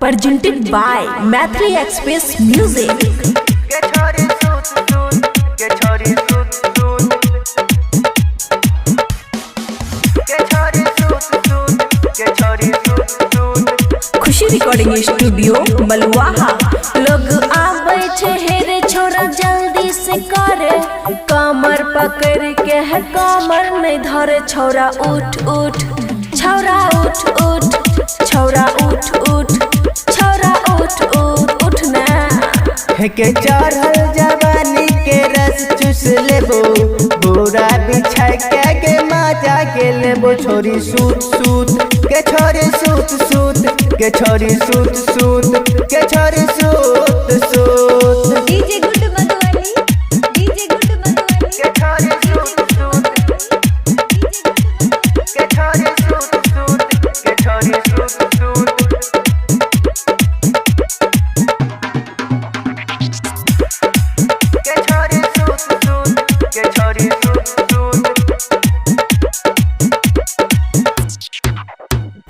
presented by Mathri Express Music. खुशी recording studio Maluaha. लोग आवे छे हेरे छोरा जल्दी से करे, कमर पकड़ के है कमर नहीं धरे। छोरा उठ उठ, छोरा उठ उठ, छोरा उठ उठ, छोरा उठ उठ, उठना के चढ़ल जवानी के रस चूस लेबो, बोरा बिछा के मजा के लेबो। छोरी सूत सूत के छोरी सूत सूत के छोरी सूत सूत के छोरी सूत सूत। DJ good Madhubani, DJ good Madhubani के छोरी सूत सूत के छोरी सूत सूत के छोरी सूत सूत।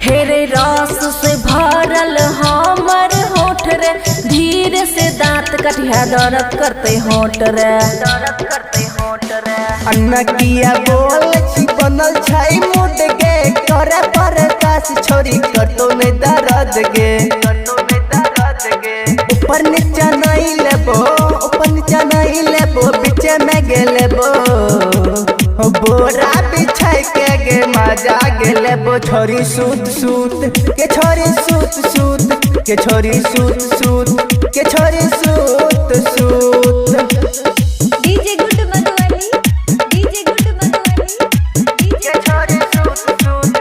हेरे रस से भरल हमर होठ रे, धीरे से दांत कटिया दर्द करते होठ रे, दर्द करते होठ रे। अन्ना किया बोल छी बनल छाई मुड गे, करे पर कास छोरी कटो में दर्द गे, कटो में दर्द गे। ऊपर नीचा नहीं लेबो, ऊपर नीचा नहीं लेबो, बीचे में गे लेबो। बोरा बिछाई के गे मजा गे लेबो। छोरी सूत सूत के छोरी सूत सूत के छोरी सूत सूत के छोरी सूत सूत। DJ good Madhubani, DJ good Madhubani के छोरी सूत सूत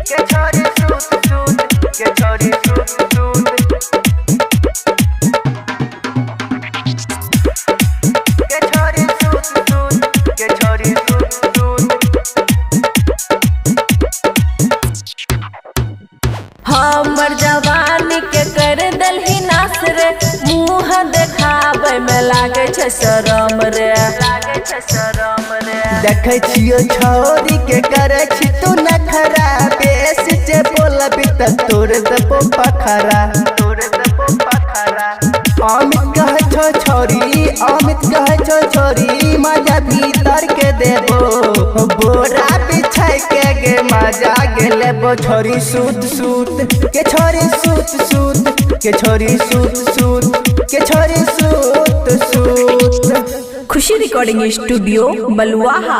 के छोरी सूत सूत के छोरी सूत सूत। के छोरी सूत सूत के छोरी सूत सूत। हमर जवानी के कर दलही नास रे, मुँह देखाबै में लागे छै शरम रे, लागे छै शरम रे। देखे छियो छोरी के करे छी तू नखरा, बेस जे बोलबी त तोड़ देबो पखरा, तोड़ देबो पखरा। अमित कहे छो छोरी, अमित कहे छो छोरी, मजा भीतर के देबो। बोरा बिछाई के गे मजा गे लेबो। छोरी सूत सूत के छोरी सूत सूत के छोरी सूत सूत के छोरी सूत सूत। खुशी रिकॉर्डिंग स्टूडियो मलुआहा।